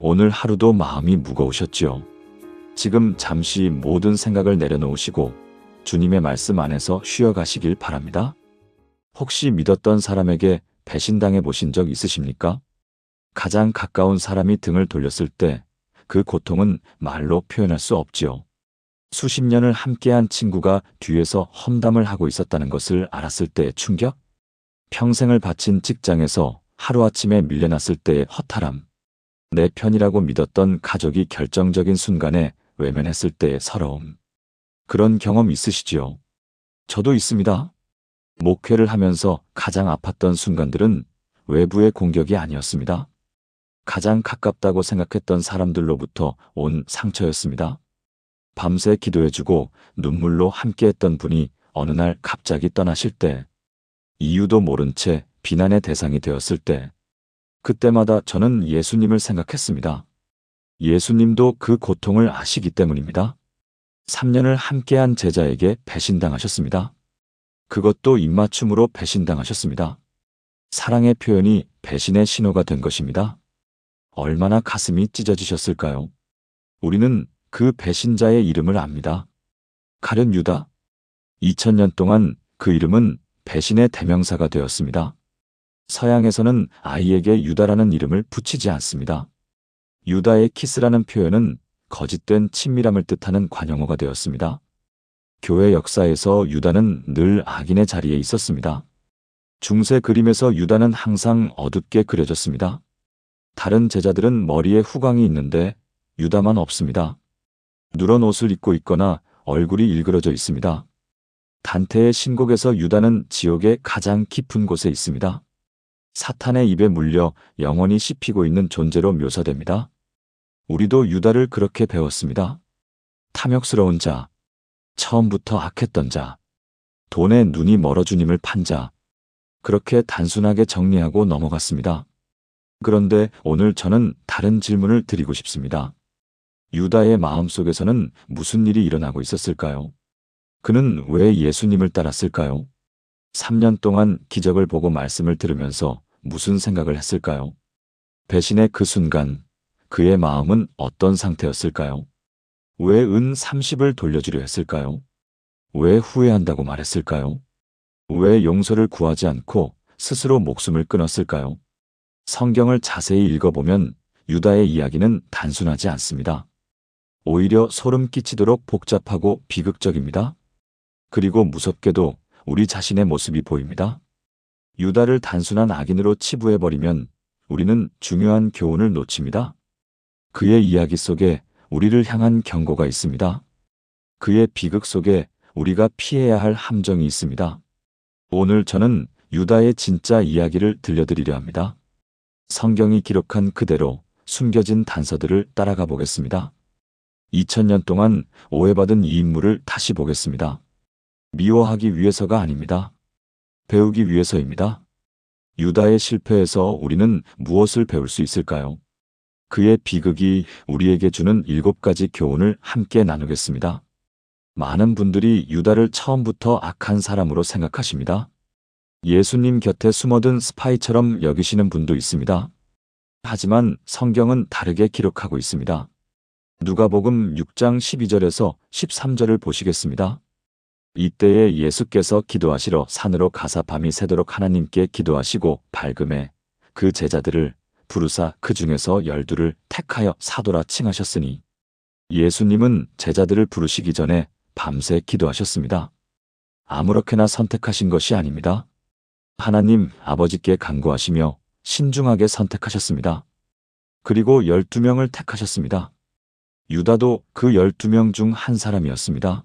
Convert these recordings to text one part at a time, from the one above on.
오늘 하루도 마음이 무거우셨지요? 지금 잠시 모든 생각을 내려놓으시고 주님의 말씀 안에서 쉬어가시길 바랍니다. 혹시 믿었던 사람에게 배신당해 보신 적 있으십니까? 가장 가까운 사람이 등을 돌렸을 때 그 고통은 말로 표현할 수 없지요. 수십 년을 함께한 친구가 뒤에서 험담을 하고 있었다는 것을 알았을 때의 충격? 평생을 바친 직장에서 하루아침에 밀려났을 때의 허탈함? 내 편이라고 믿었던 가족이 결정적인 순간에 외면했을 때의 서러움? 그런 경험 있으시지요? 저도 있습니다. 목회를 하면서 가장 아팠던 순간들은 외부의 공격이 아니었습니다. 가장 가깝다고 생각했던 사람들로부터 온 상처였습니다. 밤새 기도해주고 눈물로 함께했던 분이 어느 날 갑자기 떠나실 때, 이유도 모른 채 비난의 대상이 되었을 때, 그때마다 저는 예수님을 생각했습니다. 예수님도 그 고통을 아시기 때문입니다. 3년을 함께한 제자에게 배신당하셨습니다. 그것도 입맞춤으로 배신당하셨습니다. 사랑의 표현이 배신의 신호가 된 것입니다. 얼마나 가슴이 찢어지셨을까요? 우리는 그 배신자의 이름을 압니다. 가룟 유다. 2000년 동안 그 이름은 배신의 대명사가 되었습니다. 서양에서는 아이에게 유다라는 이름을 붙이지 않습니다. 유다의 키스라는 표현은 거짓된 친밀함을 뜻하는 관용어가 되었습니다. 교회 역사에서 유다는 늘 악인의 자리에 있었습니다. 중세 그림에서 유다는 항상 어둡게 그려졌습니다. 다른 제자들은 머리에 후광이 있는데 유다만 없습니다. 누런 옷을 입고 있거나 얼굴이 일그러져 있습니다. 단테의 신곡에서 유다는 지옥의 가장 깊은 곳에 있습니다. 사탄의 입에 물려 영원히 씹히고 있는 존재로 묘사됩니다. 우리도 유다를 그렇게 배웠습니다. 탐욕스러운 자, 처음부터 악했던 자, 돈에 눈이 멀어 주님을 판 자, 그렇게 단순하게 정리하고 넘어갔습니다. 그런데 오늘 저는 다른 질문을 드리고 싶습니다. 유다의 마음속에서는 무슨 일이 일어나고 있었을까요? 그는 왜 예수님을 따랐을까요? 3년 동안 기적을 보고 말씀을 들으면서 무슨 생각을 했을까요? 배신의 그 순간 그의 마음은 어떤 상태였을까요? 왜 은 30을 돌려주려 했을까요? 왜 후회한다고 말했을까요? 왜 용서를 구하지 않고 스스로 목숨을 끊었을까요? 성경을 자세히 읽어보면 유다의 이야기는 단순하지 않습니다. 오히려 소름 끼치도록 복잡하고 비극적입니다. 그리고 무섭게도 우리 자신의 모습이 보입니다. 유다를 단순한 악인으로 치부해버리면 우리는 중요한 교훈을 놓칩니다. 그의 이야기 속에 우리를 향한 경고가 있습니다. 그의 비극 속에 우리가 피해야 할 함정이 있습니다. 오늘 저는 유다의 진짜 이야기를 들려드리려 합니다. 성경이 기록한 그대로 숨겨진 단서들을 따라가 보겠습니다. 2000년 동안 오해받은 이 인물을 다시 보겠습니다. 미워하기 위해서가 아닙니다. 배우기 위해서입니다. 유다의 실패에서 우리는 무엇을 배울 수 있을까요? 그의 비극이 우리에게 주는 7가지 교훈을 함께 나누겠습니다. 많은 분들이 유다를 처음부터 악한 사람으로 생각하십니다. 예수님 곁에 숨어든 스파이처럼 여기시는 분도 있습니다. 하지만 성경은 다르게 기록하고 있습니다. 누가복음 6장 12절에서 13절을 보시겠습니다. 이때에 예수께서 기도하시러 산으로 가사 밤이 새도록 하나님께 기도하시고 밝음에 그 제자들을 부르사 그 중에서 12를 택하여 사도라 칭하셨으니, 예수님은 제자들을 부르시기 전에 밤새 기도하셨습니다. 아무렇게나 선택하신 것이 아닙니다. 하나님 아버지께 간구하시며 신중하게 선택하셨습니다. 그리고 12명을 택하셨습니다. 유다도 그 12명 중 한 사람이었습니다.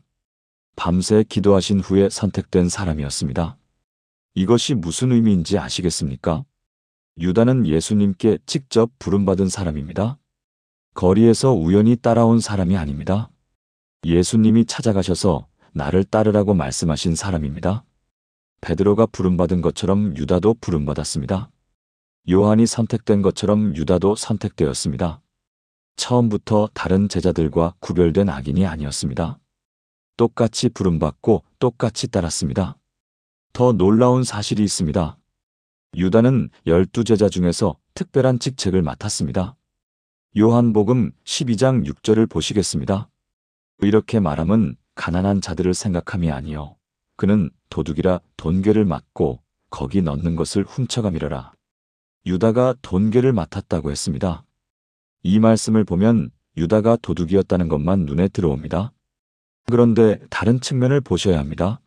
밤새 기도하신 후에 선택된 사람이었습니다. 이것이 무슨 의미인지 아시겠습니까? 유다는 예수님께 직접 부름받은 사람입니다. 거리에서 우연히 따라온 사람이 아닙니다. 예수님이 찾아가셔서 나를 따르라고 말씀하신 사람입니다. 베드로가 부름받은 것처럼 유다도 부름받았습니다. 요한이 선택된 것처럼 유다도 선택되었습니다. 처음부터 다른 제자들과 구별된 악인이 아니었습니다. 똑같이 부름받고 똑같이 따랐습니다. 더 놀라운 사실이 있습니다. 유다는 12제자 중에서 특별한 직책을 맡았습니다. 요한복음 12장 6절을 보시겠습니다. 이렇게 말함은 가난한 자들을 생각함이 아니요 그는 도둑이라 돈괴를 맡고 거기 넣는 것을 훔쳐가미러라. 유다가 돈괴를 맡았다고 했습니다. 이 말씀을 보면 유다가 도둑이었다는 것만 눈에 들어옵니다. 그런데 다른 측면을 보셔야 합니다.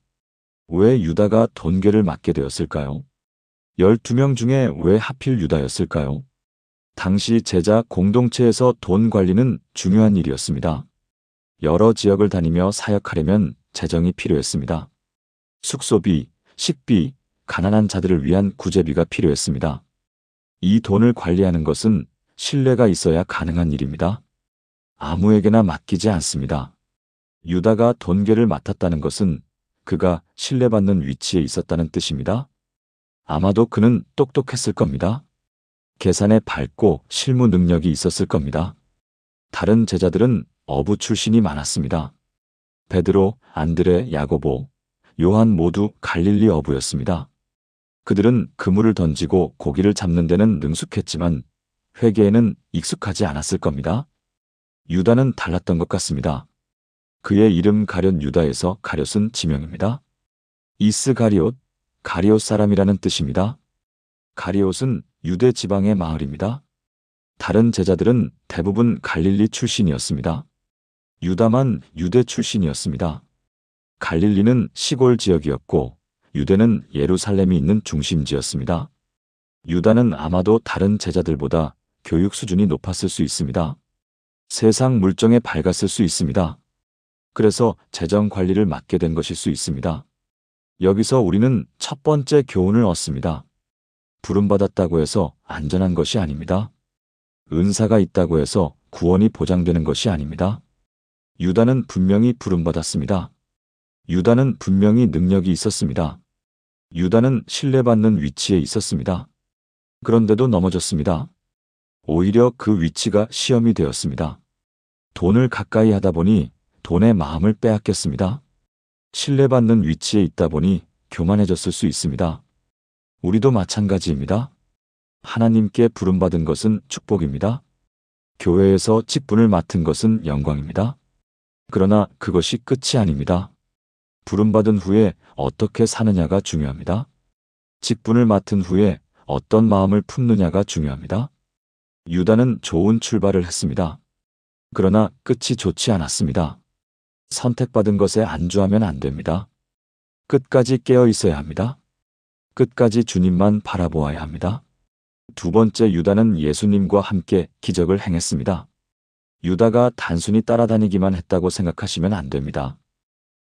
왜 유다가 돈괴를 맡게 되었을까요? 12명 중에 왜 하필 유다였을까요? 당시 제자 공동체에서 돈 관리는 중요한 일이었습니다. 여러 지역을 다니며 사역하려면 재정이 필요했습니다. 숙소비, 식비, 가난한 자들을 위한 구제비가 필요했습니다. 이 돈을 관리하는 것은 신뢰가 있어야 가능한 일입니다. 아무에게나 맡기지 않습니다. 유다가 돈괴를 맡았다는 것은 그가 신뢰받는 위치에 있었다는 뜻입니다. 아마도 그는 똑똑했을 겁니다. 계산에 밝고 실무 능력이 있었을 겁니다. 다른 제자들은 어부 출신이 많았습니다. 베드로, 안드레, 야고보, 요한 모두 갈릴리 어부였습니다. 그들은 그물을 던지고 고기를 잡는 데는 능숙했지만 회계에는 익숙하지 않았을 겁니다. 유다는 달랐던 것 같습니다. 그의 이름 가룟 유다에서 가룟은 지명입니다. 이스가리옷, 가리옷 사람이라는 뜻입니다. 가리옷은 유대 지방의 마을입니다. 다른 제자들은 대부분 갈릴리 출신이었습니다. 유다만 유대 출신이었습니다. 갈릴리는 시골 지역이었고 유대는 예루살렘이 있는 중심지였습니다. 유다는 아마도 다른 제자들보다 교육 수준이 높았을 수 있습니다. 세상 물정에 밝았을 수 있습니다. 그래서 재정 관리를 맡게 된 것일 수 있습니다. 여기서 우리는 첫 번째 교훈을 얻습니다. 부름받았다고 해서 안전한 것이 아닙니다. 은사가 있다고 해서 구원이 보장되는 것이 아닙니다. 유다는 분명히 부름받았습니다. 유다는 분명히 능력이 있었습니다. 유다는 신뢰받는 위치에 있었습니다. 그런데도 넘어졌습니다. 오히려 그 위치가 시험이 되었습니다. 돈을 가까이 하다 보니 돈의 마음을 빼앗겼습니다. 신뢰받는 위치에 있다 보니 교만해졌을 수 있습니다. 우리도 마찬가지입니다. 하나님께 부름받은 것은 축복입니다. 교회에서 직분을 맡은 것은 영광입니다. 그러나 그것이 끝이 아닙니다. 부름받은 후에 어떻게 사느냐가 중요합니다. 직분을 맡은 후에 어떤 마음을 품느냐가 중요합니다. 유다는 좋은 출발을 했습니다. 그러나 끝이 좋지 않았습니다. 선택받은 것에 안주하면 안 됩니다. 끝까지 깨어 있어야 합니다. 끝까지 주님만 바라보아야 합니다. 두 번째, 유다는 예수님과 함께 기적을 행했습니다. 유다가 단순히 따라다니기만 했다고 생각하시면 안 됩니다.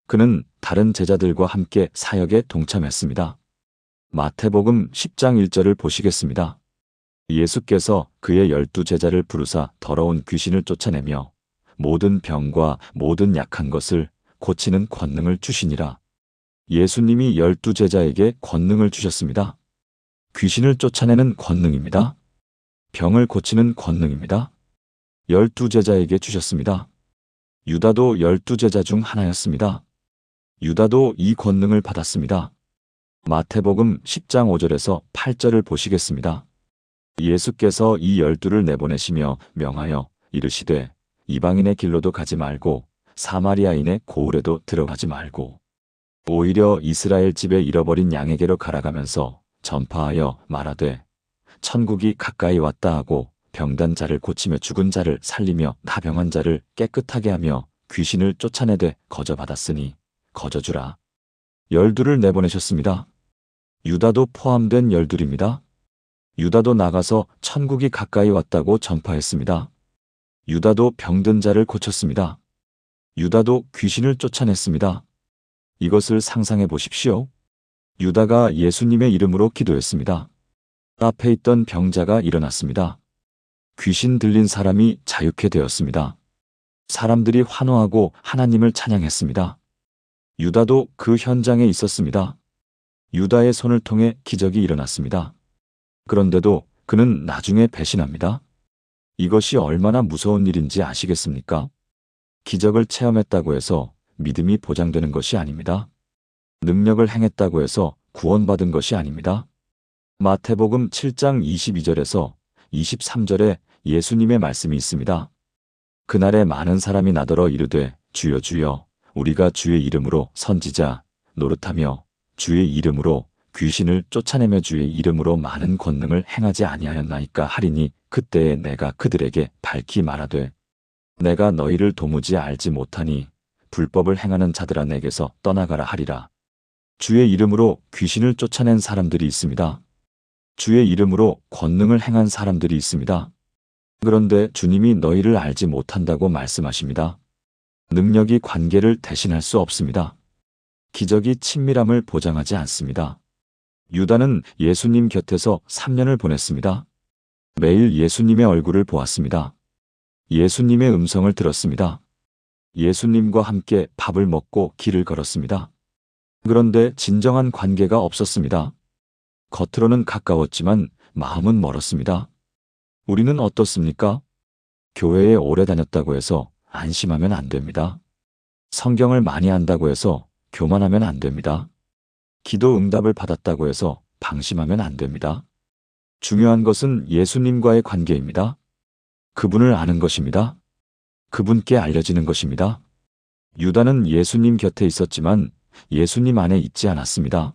그는 다른 제자들과 함께 사역에 동참했습니다. 마태복음 10장 1절을 보시겠습니다. 예수께서 그의 12제자를 부르사 더러운 귀신을 쫓아내며 모든 병과 모든 약한 것을 고치는 권능을 주시니라. 예수님이 12제자에게 권능을 주셨습니다. 귀신을 쫓아내는 권능입니다. 병을 고치는 권능입니다. 12제자에게 주셨습니다. 유다도 12제자 중 하나였습니다. 유다도 이 권능을 받았습니다. 마태복음 10장 5절에서 8절을 보시겠습니다. 예수께서 이 12를 내보내시며 명하여 이르시되 이방인의 길로도 가지 말고 사마리아인의 고을에도 들어가지 말고 오히려 이스라엘 집에 잃어버린 양에게로 가라가면서 전파하여 말하되 천국이 가까이 왔다 하고 병든 자를 고치며 죽은 자를 살리며 나병한 자를 깨끗하게 하며 귀신을 쫓아내되 거저받았으니 거저주라. 12를 내보내셨습니다. 유다도 포함된 12입니다. 유다도 나가서 천국이 가까이 왔다고 전파했습니다. 유다도 병든 자를 고쳤습니다. 유다도 귀신을 쫓아냈습니다. 이것을 상상해 보십시오. 유다가 예수님의 이름으로 기도했습니다. 앞에 있던 병자가 일어났습니다. 귀신 들린 사람이 자유케 되었습니다. 사람들이 환호하고 하나님을 찬양했습니다. 유다도 그 현장에 있었습니다. 유다의 손을 통해 기적이 일어났습니다. 그런데도 그는 나중에 배신합니다. 이것이 얼마나 무서운 일인지 아시겠습니까? 기적을 체험했다고 해서 믿음이 보장되는 것이 아닙니다. 능력을 행했다고 해서 구원받은 것이 아닙니다. 마태복음 7장 22절에서 23절에 예수님의 말씀이 있습니다. 그날에 많은 사람이 나더러 이르되 주여 주여 우리가 주의 이름으로 선지자 노릇하며 주의 이름으로 귀신을 쫓아내며 주의 이름으로 많은 권능을 행하지 아니하였나이까 하리니 그때에 내가 그들에게 밝히 말하되 내가 너희를 도무지 알지 못하니 불법을 행하는 자들아 내게서 떠나가라 하리라. 주의 이름으로 귀신을 쫓아낸 사람들이 있습니다. 주의 이름으로 권능을 행한 사람들이 있습니다. 그런데 주님이 너희를 알지 못한다고 말씀하십니다. 능력이 관계를 대신할 수 없습니다. 기적이 친밀함을 보장하지 않습니다. 유다는 예수님 곁에서 3년을 보냈습니다. 매일 예수님의 얼굴을 보았습니다. 예수님의 음성을 들었습니다. 예수님과 함께 밥을 먹고 길을 걸었습니다. 그런데 진정한 관계가 없었습니다. 겉으로는 가까웠지만 마음은 멀었습니다. 우리는 어떻습니까? 교회에 오래 다녔다고 해서 안심하면 안 됩니다. 성경을 많이 안다고 해서 교만하면 안 됩니다. 기도 응답을 받았다고 해서 방심하면 안 됩니다. 중요한 것은 예수님과의 관계입니다. 그분을 아는 것입니다. 그분께 알려지는 것입니다. 유다는 예수님 곁에 있었지만 예수님 안에 있지 않았습니다.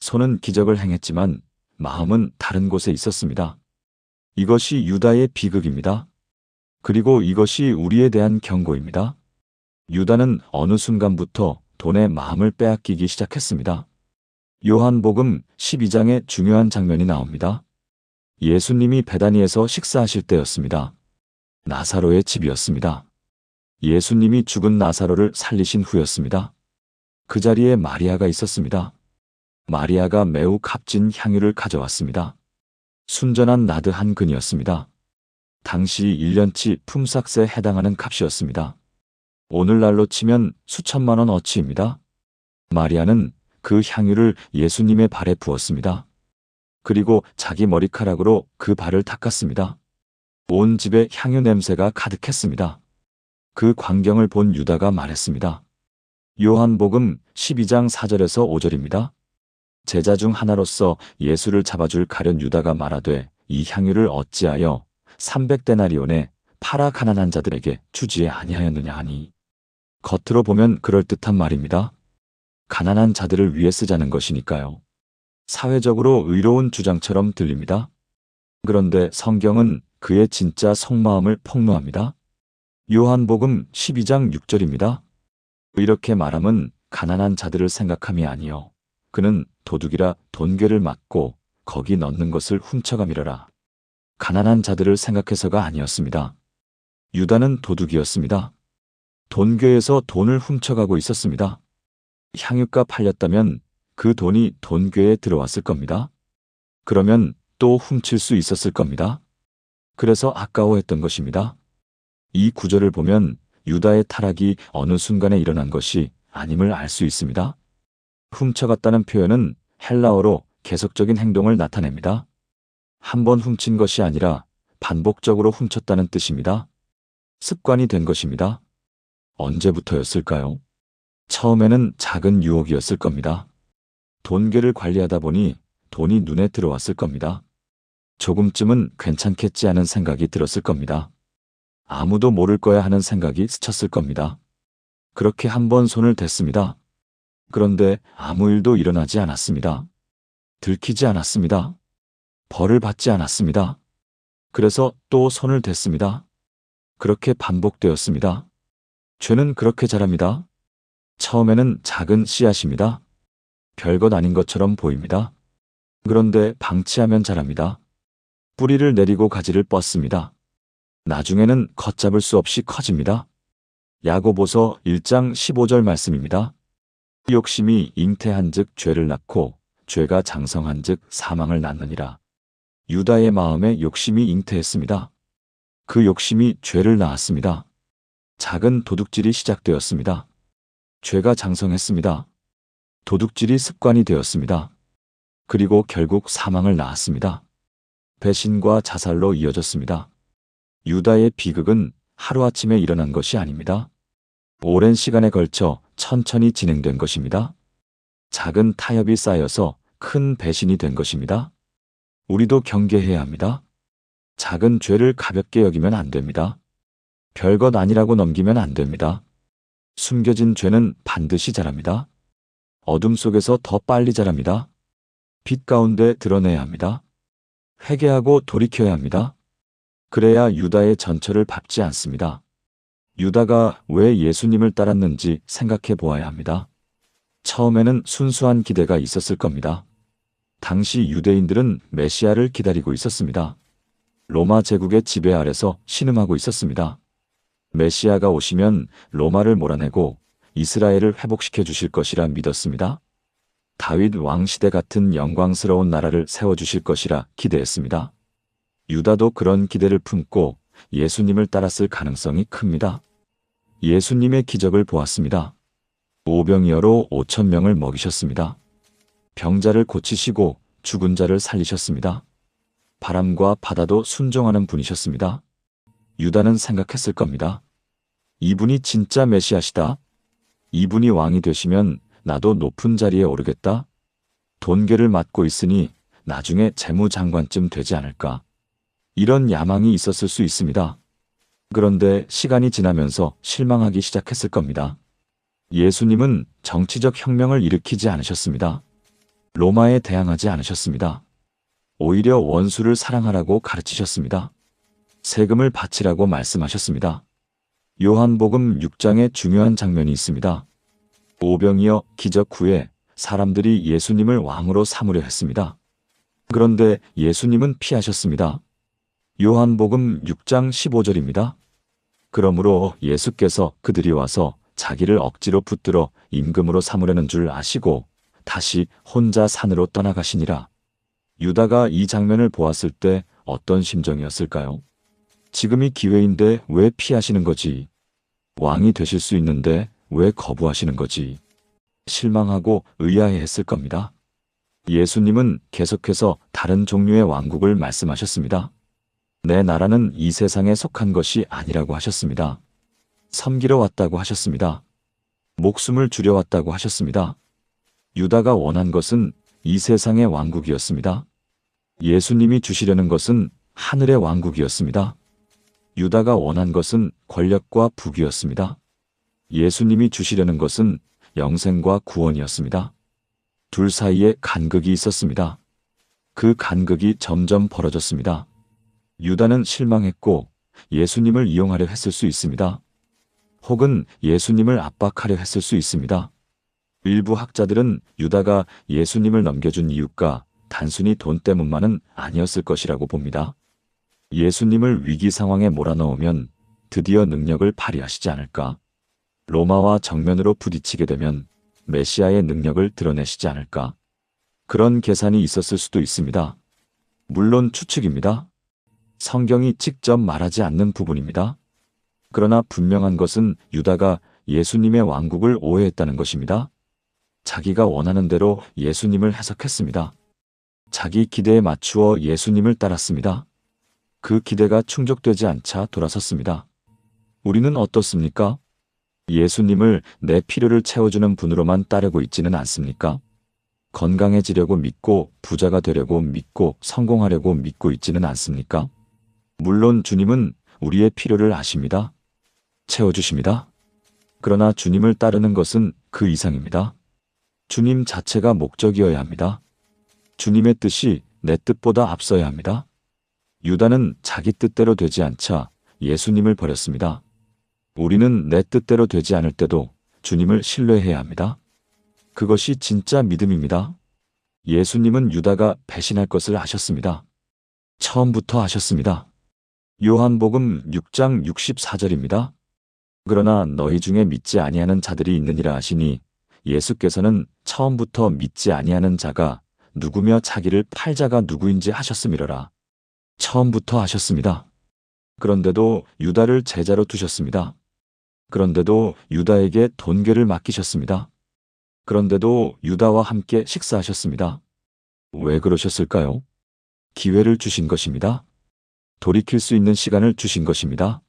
손은 기적을 행했지만 마음은 다른 곳에 있었습니다. 이것이 유다의 비극입니다. 그리고 이것이 우리에 대한 경고입니다. 유다는 어느 순간부터 돈에 마음을 빼앗기기 시작했습니다. 요한복음 12장에 중요한 장면이 나옵니다. 예수님이 베다니에서 식사하실 때였습니다. 나사로의 집이었습니다. 예수님이 죽은 나사로를 살리신 후였습니다. 그 자리에 마리아가 있었습니다. 마리아가 매우 값진 향유를 가져왔습니다. 순전한 나드한 근이었습니다. 당시 1년치 품삯에 해당하는 값이었습니다. 오늘날로 치면 수천만 원 어치입니다. 마리아는 그 향유를 예수님의 발에 부었습니다. 그리고 자기 머리카락으로 그 발을 닦았습니다. 온 집에 향유 냄새가 가득했습니다. 그 광경을 본 유다가 말했습니다. 요한복음 12장 4절에서 5절입니다. 제자 중 하나로서 예수를 잡아줄 가련 유다가 말하되 이 향유를 어찌하여 300데나리온에 팔아 가난한 자들에게 주지 아니하였느냐 하니. 겉으로 보면 그럴듯한 말입니다. 가난한 자들을 위해 쓰자는 것이니까요. 사회적으로 의로운 주장처럼 들립니다. 그런데 성경은 그의 진짜 속마음을 폭로합니다. 요한복음 12장 6절입니다. 이렇게 말함은 가난한 자들을 생각함이 아니요 그는 도둑이라 돈괴를 막고 거기 넣는 것을 훔쳐가미러라. 가난한 자들을 생각해서가 아니었습니다. 유다는 도둑이었습니다. 돈괴에서 돈을 훔쳐가고 있었습니다. 향유가 팔렸다면 그 돈이 돈괴에 들어왔을 겁니다. 그러면 또 훔칠 수 있었을 겁니다. 그래서 아까워했던 것입니다. 이 구절을 보면 유다의 타락이 어느 순간에 일어난 것이 아님을 알 수 있습니다. 훔쳐갔다는 표현은 헬라어로 계속적인 행동을 나타냅니다. 한 번 훔친 것이 아니라 반복적으로 훔쳤다는 뜻입니다. 습관이 된 것입니다. 언제부터였을까요? 처음에는 작은 유혹이었을 겁니다. 돈괴를 관리하다 보니 돈이 눈에 들어왔을 겁니다. 조금쯤은 괜찮겠지 하는 생각이 들었을 겁니다. 아무도 모를 거야 하는 생각이 스쳤을 겁니다. 그렇게 한 번 손을 댔습니다. 그런데 아무 일도 일어나지 않았습니다. 들키지 않았습니다. 벌을 받지 않았습니다. 그래서 또 손을 댔습니다. 그렇게 반복되었습니다. 죄는 그렇게 자랍니다. 처음에는 작은 씨앗입니다. 별것 아닌 것처럼 보입니다. 그런데 방치하면 자랍니다. 뿌리를 내리고 가지를 뻗습니다. 나중에는 걷잡을 수 없이 커집니다. 야고보서 1장 15절 말씀입니다. 욕심이 잉태한즉 죄를 낳고 죄가 장성한즉 사망을 낳느니라. 유다의 마음에 욕심이 잉태했습니다. 그 욕심이 죄를 낳았습니다. 작은 도둑질이 시작되었습니다. 죄가 장성했습니다. 도둑질이 습관이 되었습니다. 그리고 결국 사망을 낳았습니다. 배신과 자살로 이어졌습니다. 유다의 비극은 하루아침에 일어난 것이 아닙니다. 오랜 시간에 걸쳐 천천히 진행된 것입니다. 작은 타협이 쌓여서 큰 배신이 된 것입니다. 우리도 경계해야 합니다. 작은 죄를 가볍게 여기면 안 됩니다. 별것 아니라고 넘기면 안 됩니다. 숨겨진 죄는 반드시 자랍니다. 어둠 속에서 더 빨리 자랍니다. 빛 가운데 드러내야 합니다. 회개하고 돌이켜야 합니다. 그래야 유다의 전철을 밟지 않습니다. 유다가 왜 예수님을 따랐는지 생각해 보아야 합니다. 처음에는 순수한 기대가 있었을 겁니다. 당시 유대인들은 메시아를 기다리고 있었습니다. 로마 제국의 지배 아래서 신음하고 있었습니다. 메시아가 오시면 로마를 몰아내고 이스라엘을 회복시켜 주실 것이라 믿었습니다. 다윗 왕시대 같은 영광스러운 나라를 세워주실 것이라 기대했습니다. 유다도 그런 기대를 품고 예수님을 따랐을 가능성이 큽니다. 예수님의 기적을 보았습니다. 오병이어로 5,000명을 먹이셨습니다. 병자를 고치시고 죽은 자를 살리셨습니다. 바람과 바다도 순종하는 분이셨습니다. 유다는 생각했을 겁니다. 이분이 진짜 메시아시다. 이분이 왕이 되시면 나도 높은 자리에 오르겠다. 돈계를 맡고 있으니 나중에 재무장관쯤 되지 않을까. 이런 야망이 있었을 수 있습니다. 그런데 시간이 지나면서 실망하기 시작했을 겁니다. 예수님은 정치적 혁명을 일으키지 않으셨습니다. 로마에 대항하지 않으셨습니다. 오히려 원수를 사랑하라고 가르치셨습니다. 세금을 바치라고 말씀하셨습니다. 요한복음 6장에 중요한 장면이 있습니다. 오병이어 기적 후에 사람들이 예수님을 왕으로 삼으려 했습니다. 그런데 예수님은 피하셨습니다. 요한복음 6장 15절입니다. 그러므로 예수께서 그들이 와서 자기를 억지로 붙들어 임금으로 삼으려는 줄 아시고 다시 혼자 산으로 떠나가시니라. 유다가 이 장면을 보았을 때 어떤 심정이었을까요? 지금이 기회인데 왜 피하시는 거지? 왕이 되실 수 있는데 왜 거부하시는 거지? 실망하고 의아해했을 겁니다. 예수님은 계속해서 다른 종류의 왕국을 말씀하셨습니다. 내 나라는 이 세상에 속한 것이 아니라고 하셨습니다. 섬기러 왔다고 하셨습니다. 목숨을 주려 왔다고 하셨습니다. 유다가 원한 것은 이 세상의 왕국이었습니다. 예수님이 주시려는 것은 하늘의 왕국이었습니다. 유다가 원한 것은 권력과 부귀였습니다. 예수님이 주시려는 것은 영생과 구원이었습니다. 둘 사이에 간극이 있었습니다. 그 간극이 점점 벌어졌습니다. 유다는 실망했고 예수님을 이용하려 했을 수 있습니다. 혹은 예수님을 압박하려 했을 수 있습니다. 일부 학자들은 유다가 예수님을 넘겨준 이유가 단순히 돈 때문만은 아니었을 것이라고 봅니다. 예수님을 위기 상황에 몰아넣으면 드디어 능력을 발휘하시지 않을까? 로마와 정면으로 부딪히게 되면 메시아의 능력을 드러내시지 않을까? 그런 계산이 있었을 수도 있습니다. 물론 추측입니다. 성경이 직접 말하지 않는 부분입니다. 그러나 분명한 것은 유다가 예수님의 왕국을 오해했다는 것입니다. 자기가 원하는 대로 예수님을 해석했습니다. 자기 기대에 맞추어 예수님을 따랐습니다. 그 기대가 충족되지 않자 돌아섰습니다. 우리는 어떻습니까? 예수님을 내 필요를 채워주는 분으로만 따르고 있지는 않습니까? 건강해지려고 믿고 부자가 되려고 믿고 성공하려고 믿고 있지는 않습니까? 물론 주님은 우리의 필요를 아십니다. 채워주십니다. 그러나 주님을 따르는 것은 그 이상입니다. 주님 자체가 목적이어야 합니다. 주님의 뜻이 내 뜻보다 앞서야 합니다. 유다는 자기 뜻대로 되지 않자 예수님을 버렸습니다. 우리는 내 뜻대로 되지 않을 때도 주님을 신뢰해야 합니다. 그것이 진짜 믿음입니다. 예수님은 유다가 배신할 것을 아셨습니다. 처음부터 아셨습니다. 요한복음 6장 64절입니다. 그러나 너희 중에 믿지 아니하는 자들이 있느니라 하시니 예수께서는 처음부터 믿지 아니하는 자가 누구며 자기를 팔 자가 누구인지 하셨음이러라. 처음부터 아셨습니다. 그런데도 유다를 제자로 두셨습니다. 그런데도 유다에게 돈계를 맡기셨습니다. 그런데도 유다와 함께 식사하셨습니다. 왜 그러셨을까요? 기회를 주신 것입니다. 돌이킬 수 있는 시간을 주신 것입니다.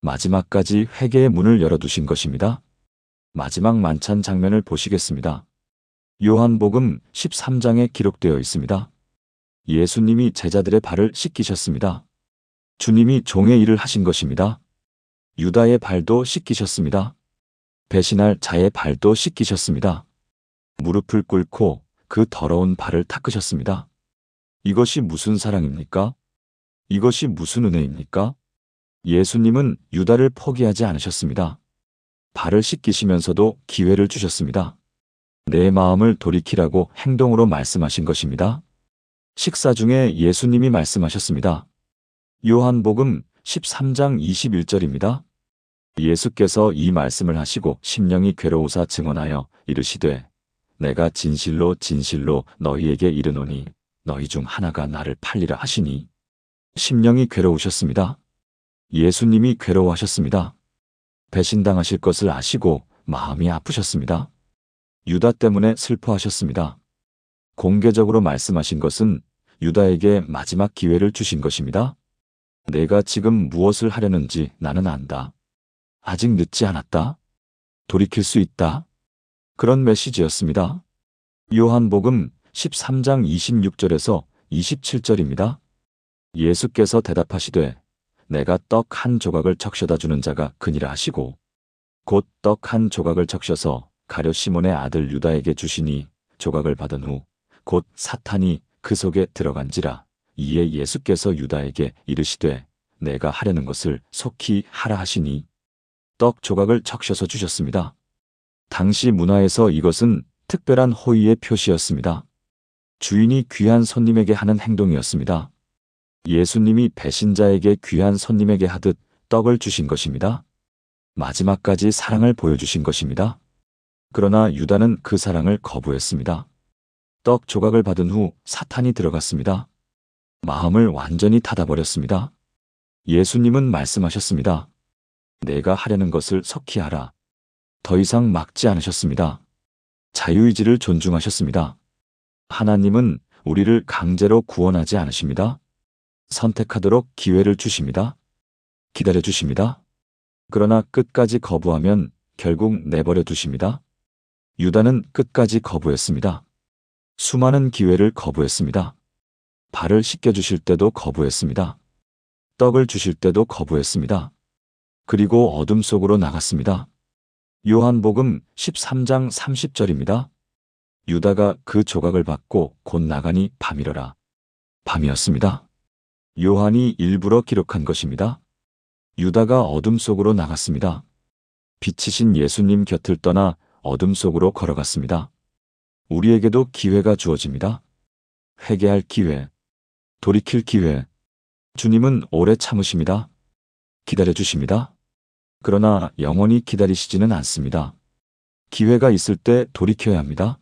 마지막까지 회개의 문을 열어두신 것입니다. 마지막 만찬 장면을 보시겠습니다. 요한복음 13장에 기록되어 있습니다. 예수님이 제자들의 발을 씻기셨습니다. 주님이 종의 일을 하신 것입니다. 유다의 발도 씻기셨습니다. 배신할 자의 발도 씻기셨습니다. 무릎을 꿇고 그 더러운 발을 닦으셨습니다. 이것이 무슨 사랑입니까? 이것이 무슨 은혜입니까? 예수님은 유다를 포기하지 않으셨습니다. 발을 씻기시면서도 기회를 주셨습니다. 내 마음을 돌이키라고 행동으로 말씀하신 것입니다. 식사 중에 예수님이 말씀하셨습니다. 요한복음 13장 21절입니다. 예수께서 이 말씀을 하시고 심령이 괴로우사 증언하여 이르시되 내가 진실로 진실로 너희에게 이르노니 너희 중 하나가 나를 팔리라 하시니 심령이 괴로우셨습니다. 예수님이 괴로워하셨습니다. 배신당하실 것을 아시고 마음이 아프셨습니다. 유다 때문에 슬퍼하셨습니다. 공개적으로 말씀하신 것은 유다에게 마지막 기회를 주신 것입니다. 내가 지금 무엇을 하려는지 나는 안다. 아직 늦지 않았다. 돌이킬 수 있다. 그런 메시지였습니다. 요한복음 13장 26절에서 27절입니다. 예수께서 대답하시되 내가 떡 한 조각을 적셔다 주는 자가 그니라 하시고 곧 떡 한 조각을 적셔서 가룟 시몬의 아들 유다에게 주시니 조각을 받은 후 곧 사탄이 그 속에 들어간지라. 이에 예수께서 유다에게 이르시되 내가 하려는 것을 속히 하라 하시니 떡 조각을 적셔서 주셨습니다. 당시 문화에서 이것은 특별한 호의의 표시였습니다. 주인이 귀한 손님에게 하는 행동이었습니다. 예수님이 배신자에게 귀한 손님에게 하듯 떡을 주신 것입니다. 마지막까지 사랑을 보여주신 것입니다. 그러나 유다는 그 사랑을 거부했습니다. 떡 조각을 받은 후 사탄이 들어갔습니다. 마음을 완전히 닫아버렸습니다. 예수님은 말씀하셨습니다. 내가 하려는 것을 속히 하라. 더 이상 막지 않으셨습니다. 자유의지를 존중하셨습니다. 하나님은 우리를 강제로 구원하지 않으십니다. 선택하도록 기회를 주십니다. 기다려 주십니다. 그러나 끝까지 거부하면 결국 내버려 두십니다. 유다는 끝까지 거부했습니다. 수많은 기회를 거부했습니다. 발을 씻겨주실 때도 거부했습니다. 떡을 주실 때도 거부했습니다. 그리고 어둠 속으로 나갔습니다. 요한복음 13장 30절입니다. 유다가 그 조각을 받고 곧 나가니 밤이러라. 밤이었습니다. 요한이 일부러 기록한 것입니다. 유다가 어둠 속으로 나갔습니다. 빛이신 예수님 곁을 떠나 어둠 속으로 걸어갔습니다. 우리에게도 기회가 주어집니다. 회개할 기회, 돌이킬 기회. 주님은 오래 참으십니다. 기다려주십니다. 그러나 영원히 기다리시지는 않습니다. 기회가 있을 때 돌이켜야 합니다.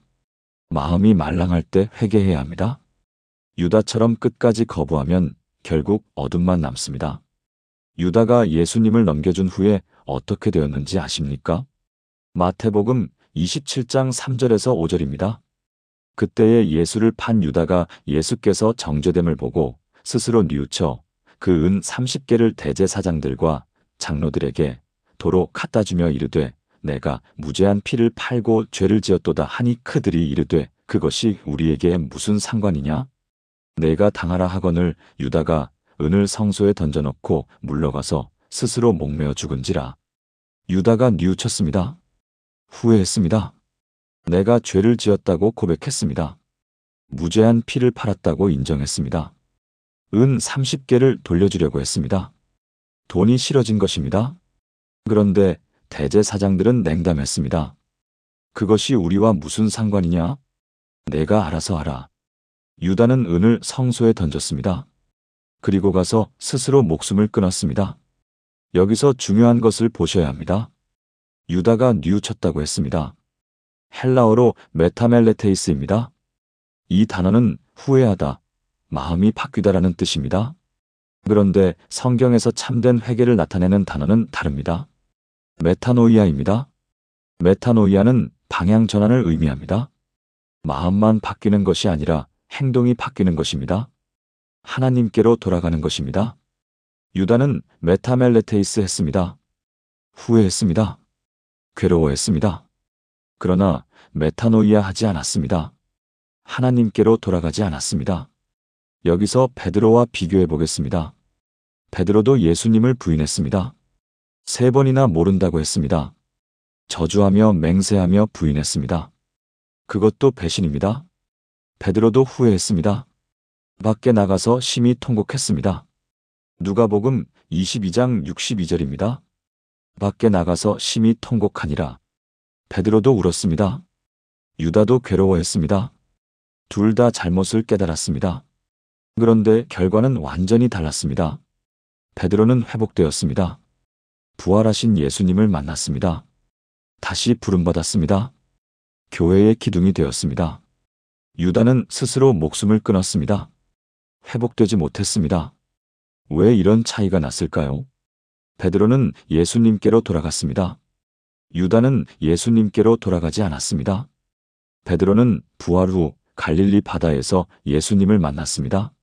마음이 말랑할 때 회개해야 합니다. 유다처럼 끝까지 거부하면 결국 어둠만 남습니다. 유다가 예수님을 넘겨준 후에 어떻게 되었는지 아십니까? 마태복음 27장 3절에서 5절입니다. 그때에 예수를 판 유다가 예수께서 정죄됨을 보고 스스로 뉘우쳐 그 은 30개를 대제사장들과 장로들에게 도로 갖다 주며 이르되 내가 무죄한 피를 팔고 죄를 지었도다 하니 그들이 이르되 그것이 우리에게 무슨 상관이냐? 내가 당하라 하거늘 유다가 은을 성소에 던져놓고 물러가서 스스로 목매어 죽은지라. 유다가 뉘우쳤습니다. 후회했습니다. 내가 죄를 지었다고 고백했습니다. 무죄한 피를 팔았다고 인정했습니다. 은 30개를 돌려주려고 했습니다. 돈이 싫어진 것입니다. 그런데 대제사장들은 냉담했습니다. 그것이 우리와 무슨 상관이냐? 내가 알아서 하라. 유다는 은을 성소에 던졌습니다. 그리고 가서 스스로 목숨을 끊었습니다. 여기서 중요한 것을 보셔야 합니다. 유다가 뉘우쳤다고 했습니다. 헬라어로 메타멜레테이스입니다. 이 단어는 후회하다, 마음이 바뀌다라는 뜻입니다. 그런데 성경에서 참된 회개를 나타내는 단어는 다릅니다. 메타노이아입니다. 메타노이아는 방향 전환을 의미합니다. 마음만 바뀌는 것이 아니라 행동이 바뀌는 것입니다. 하나님께로 돌아가는 것입니다. 유다는 메타멜레테이스 했습니다. 후회했습니다. 괴로워했습니다. 그러나 메타노이아 하지 않았습니다. 하나님께로 돌아가지 않았습니다. 여기서 베드로와 비교해 보겠습니다. 베드로도 예수님을 부인했습니다. 3번이나 모른다고 했습니다. 저주하며 맹세하며 부인했습니다. 그것도 배신입니다. 베드로도 후회했습니다. 밖에 나가서 심히 통곡했습니다. 누가복음 22장 62절입니다. 밖에 나가서 심히 통곡하니라. 베드로도 울었습니다. 유다도 괴로워했습니다. 둘 다 잘못을 깨달았습니다. 그런데 결과는 완전히 달랐습니다. 베드로는 회복되었습니다. 부활하신 예수님을 만났습니다. 다시 부름받았습니다. 교회의 기둥이 되었습니다. 유다는 스스로 목숨을 끊었습니다. 회복되지 못했습니다. 왜 이런 차이가 났을까요? 베드로는 예수님께로 돌아갔습니다. 유다는 예수님께로 돌아가지 않았습니다. 베드로는 부활 후 갈릴리 바다에서 예수님을 만났습니다.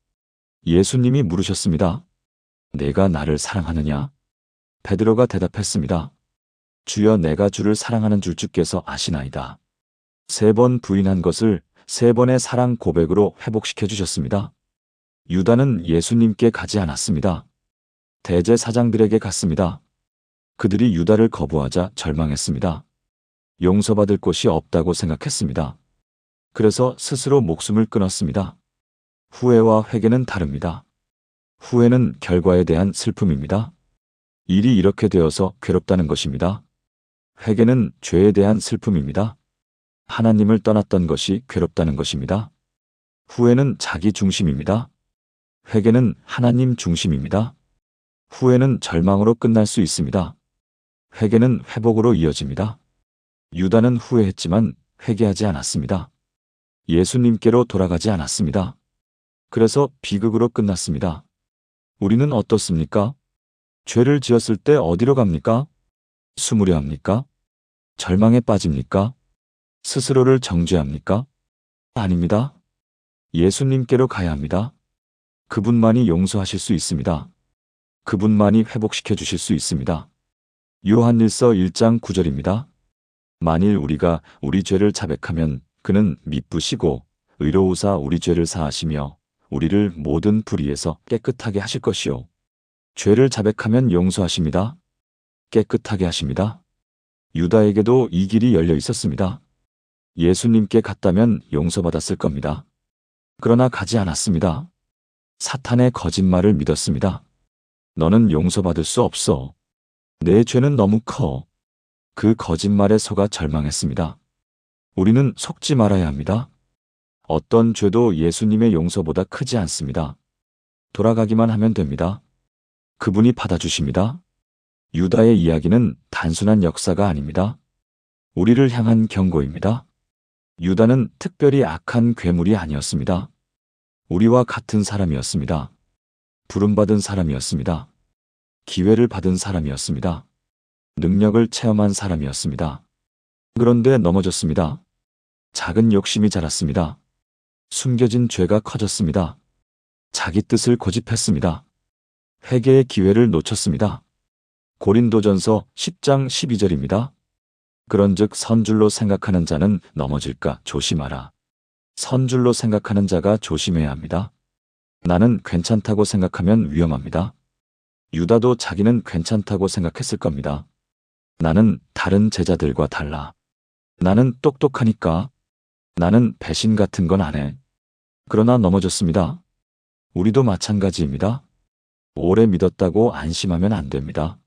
예수님이 물으셨습니다. 내가 나를 사랑하느냐? 베드로가 대답했습니다. 주여, 내가 주를 사랑하는 줄 주께서 아시나이다. 3번 부인한 것을 3번의 사랑 고백으로 회복시켜 주셨습니다. 유다는 예수님께 가지 않았습니다. 대제사장들에게 갔습니다. 그들이 유다를 거부하자 절망했습니다. 용서받을 곳이 없다고 생각했습니다. 그래서 스스로 목숨을 끊었습니다. 후회와 회개는 다릅니다. 후회는 결과에 대한 슬픔입니다. 일이 이렇게 되어서 괴롭다는 것입니다. 회개는 죄에 대한 슬픔입니다. 하나님을 떠났던 것이 괴롭다는 것입니다. 후회는 자기 중심입니다. 회개는 하나님 중심입니다. 후회는 절망으로 끝날 수 있습니다. 회개는 회복으로 이어집니다. 유다는 후회했지만 회개하지 않았습니다. 예수님께로 돌아가지 않았습니다. 그래서 비극으로 끝났습니다. 우리는 어떻습니까? 죄를 지었을 때 어디로 갑니까? 숨으려 합니까? 절망에 빠집니까? 스스로를 정죄합니까? 아닙니다. 예수님께로 가야 합니다. 그분만이 용서하실 수 있습니다. 그분만이 회복시켜 주실 수 있습니다. 요한일서 1장 9절입니다. 만일 우리가 우리 죄를 자백하면 그는 미쁘시고 의로우사 우리 죄를 사하시며 우리를 모든 불의에서 깨끗하게 하실 것이요. 죄를 자백하면 용서하십니다. 깨끗하게 하십니다. 유다에게도 이 길이 열려 있었습니다. 예수님께 갔다면 용서받았을 겁니다. 그러나 가지 않았습니다. 사탄의 거짓말을 믿었습니다. 너는 용서받을 수 없어. 내 죄는 너무 커. 그 거짓말에 속아 절망했습니다. 우리는 속지 말아야 합니다. 어떤 죄도 예수님의 용서보다 크지 않습니다. 돌아가기만 하면 됩니다. 그분이 받아주십니다. 유다의 이야기는 단순한 역사가 아닙니다. 우리를 향한 경고입니다. 유다는 특별히 악한 괴물이 아니었습니다. 우리와 같은 사람이었습니다. 부름받은 사람이었습니다. 기회를 받은 사람이었습니다. 능력을 체험한 사람이었습니다. 그런데 넘어졌습니다. 작은 욕심이 자랐습니다. 숨겨진 죄가 커졌습니다. 자기 뜻을 고집했습니다. 회개의 기회를 놓쳤습니다. 고린도전서 10장 12절입니다. 그런즉 선줄로 생각하는 자는 넘어질까 조심하라. 선줄로 생각하는 자가 조심해야 합니다. 나는 괜찮다고 생각하면 위험합니다. 유다도 자기는 괜찮다고 생각했을 겁니다. 나는 다른 제자들과 달라. 나는 똑똑하니까. 나는 배신 같은 건 안 해. 그러나 넘어졌습니다. 우리도 마찬가지입니다. 오래 믿었다고 안심하면 안 됩니다.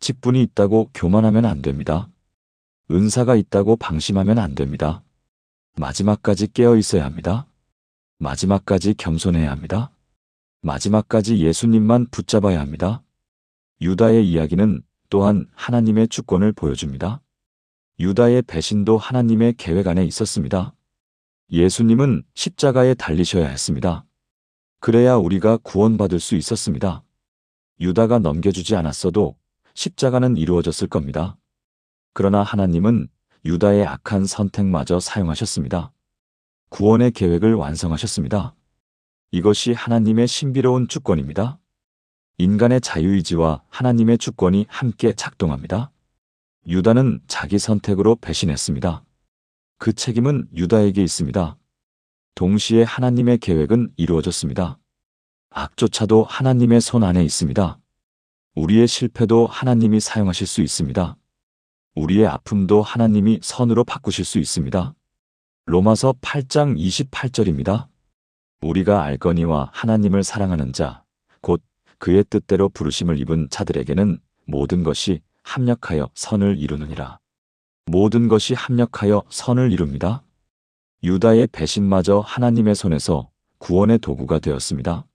직분이 있다고 교만하면 안 됩니다. 은사가 있다고 방심하면 안 됩니다. 마지막까지 깨어 있어야 합니다. 마지막까지 겸손해야 합니다. 마지막까지 예수님만 붙잡아야 합니다. 유다의 이야기는 또한 하나님의 주권을 보여줍니다. 유다의 배신도 하나님의 계획 안에 있었습니다. 예수님은 십자가에 달리셔야 했습니다. 그래야 우리가 구원받을 수 있었습니다. 유다가 넘겨주지 않았어도 십자가는 이루어졌을 겁니다. 그러나 하나님은 유다의 악한 선택마저 사용하셨습니다. 구원의 계획을 완성하셨습니다. 이것이 하나님의 신비로운 주권입니다. 인간의 자유의지와 하나님의 주권이 함께 작동합니다. 유다는 자기 선택으로 배신했습니다. 그 책임은 유다에게 있습니다. 동시에 하나님의 계획은 이루어졌습니다. 악조차도 하나님의 손 안에 있습니다. 우리의 실패도 하나님이 사용하실 수 있습니다. 우리의 아픔도 하나님이 선으로 바꾸실 수 있습니다. 로마서 8장 28절입니다. 우리가 알거니와 하나님을 사랑하는 자, 곧 그의 뜻대로 부르심을 입은 자들에게는 모든 것이 합력하여 선을 이루느니라. 모든 것이 합력하여 선을 이룹니다. 유다의 배신마저 하나님의 손에서 구원의 도구가 되었습니다.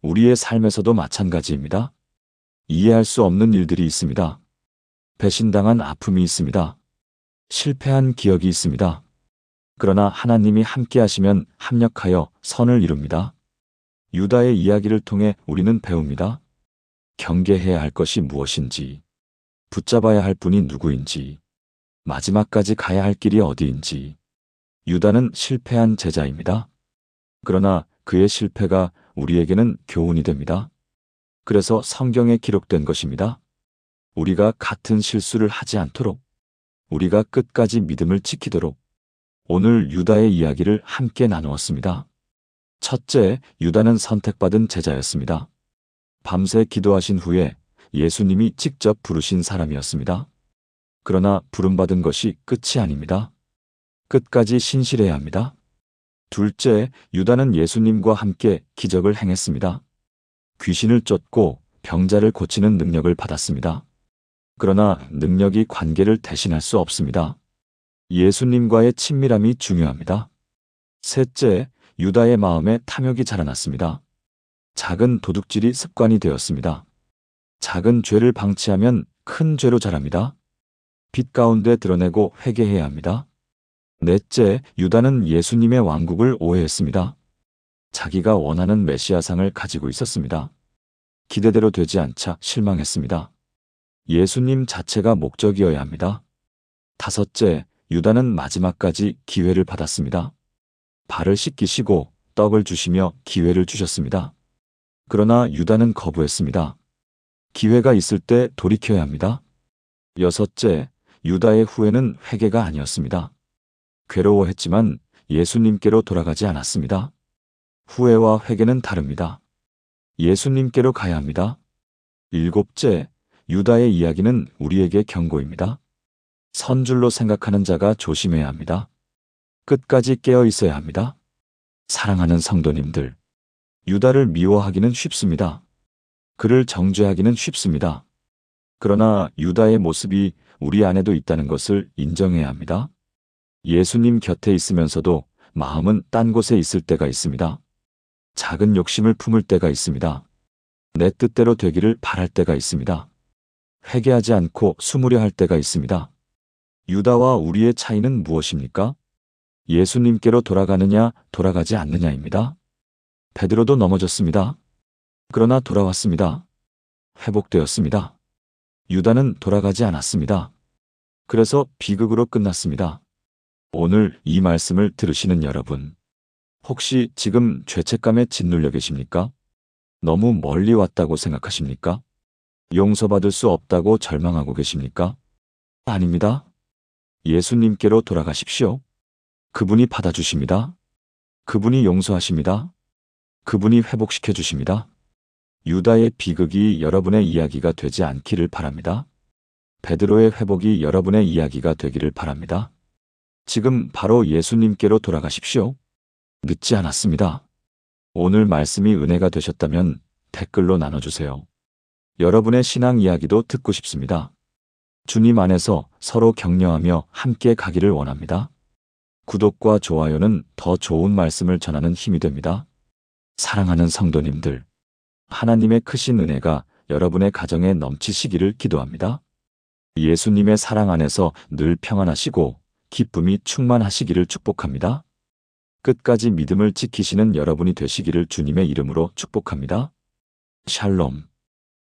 우리의 삶에서도 마찬가지입니다. 이해할 수 없는 일들이 있습니다. 배신당한 아픔이 있습니다. 실패한 기억이 있습니다. 그러나 하나님이 함께 하시면 합력하여 선을 이룹니다. 유다의 이야기를 통해 우리는 배웁니다. 경계해야 할 것이 무엇인지, 붙잡아야 할 분이 누구인지, 마지막까지 가야 할 길이 어디인지. 유다는 실패한 제자입니다. 그러나 그의 실패가 우리에게는 교훈이 됩니다. 그래서 성경에 기록된 것입니다. 우리가 같은 실수를 하지 않도록, 우리가 끝까지 믿음을 지키도록 오늘 유다의 이야기를 함께 나누었습니다. 첫째, 유다는 선택받은 제자였습니다. 밤새 기도하신 후에 예수님이 직접 부르신 사람이었습니다. 그러나 부름받은 것이 끝이 아닙니다. 끝까지 신실해야 합니다. 둘째, 유다는 예수님과 함께 기적을 행했습니다. 귀신을 쫓고 병자를 고치는 능력을 받았습니다. 그러나 능력이 관계를 대신할 수 없습니다. 예수님과의 친밀함이 중요합니다. 셋째, 유다의 마음에 탐욕이 자라났습니다. 작은 도둑질이 습관이 되었습니다. 작은 죄를 방치하면 큰 죄로 자랍니다. 빛 가운데 드러내고 회개해야 합니다. 넷째, 유다는 예수님의 왕국을 오해했습니다. 자기가 원하는 메시아상을 가지고 있었습니다. 기대대로 되지 않자 실망했습니다. 예수님 자체가 목적이어야 합니다. 다섯째, 유다는 마지막까지 기회를 받았습니다. 발을 씻기시고 떡을 주시며 기회를 주셨습니다. 그러나 유다는 거부했습니다. 기회가 있을 때 돌이켜야 합니다. 여섯째, 유다의 후회는 회개가 아니었습니다. 괴로워했지만 예수님께로 돌아가지 않았습니다. 후회와 회개는 다릅니다. 예수님께로 가야 합니다. 일곱째, 유다의 이야기는 우리에게 경고입니다. 선줄로 생각하는 자가 조심해야 합니다. 끝까지 깨어 있어야 합니다. 사랑하는 성도님들, 유다를 미워하기는 쉽습니다. 그를 정죄하기는 쉽습니다. 그러나 유다의 모습이 우리 안에도 있다는 것을 인정해야 합니다. 예수님 곁에 있으면서도 마음은 딴 곳에 있을 때가 있습니다. 작은 욕심을 품을 때가 있습니다. 내 뜻대로 되기를 바랄 때가 있습니다. 회개하지 않고 숨으려 할 때가 있습니다. 유다와 우리의 차이는 무엇입니까? 예수님께로 돌아가느냐, 돌아가지 않느냐입니다. 베드로도 넘어졌습니다. 그러나 돌아왔습니다. 회복되었습니다. 유다는 돌아가지 않았습니다. 그래서 비극으로 끝났습니다. 오늘 이 말씀을 들으시는 여러분, 혹시 지금 죄책감에 짓눌려 계십니까? 너무 멀리 왔다고 생각하십니까? 용서받을 수 없다고 절망하고 계십니까? 아닙니다. 예수님께로 돌아가십시오. 그분이 받아주십니다. 그분이 용서하십니다. 그분이 회복시켜 주십니다. 유다의 비극이 여러분의 이야기가 되지 않기를 바랍니다. 베드로의 회복이 여러분의 이야기가 되기를 바랍니다. 지금 바로 예수님께로 돌아가십시오. 늦지 않았습니다. 오늘 말씀이 은혜가 되셨다면 댓글로 나눠주세요. 여러분의 신앙 이야기도 듣고 싶습니다. 주님 안에서 서로 격려하며 함께 가기를 원합니다. 구독과 좋아요는 더 좋은 말씀을 전하는 힘이 됩니다. 사랑하는 성도님들, 하나님의 크신 은혜가 여러분의 가정에 넘치시기를 기도합니다. 예수님의 사랑 안에서 늘 평안하시고 기쁨이 충만하시기를 축복합니다. 끝까지 믿음을 지키시는 여러분이 되시기를 주님의 이름으로 축복합니다. 샬롬.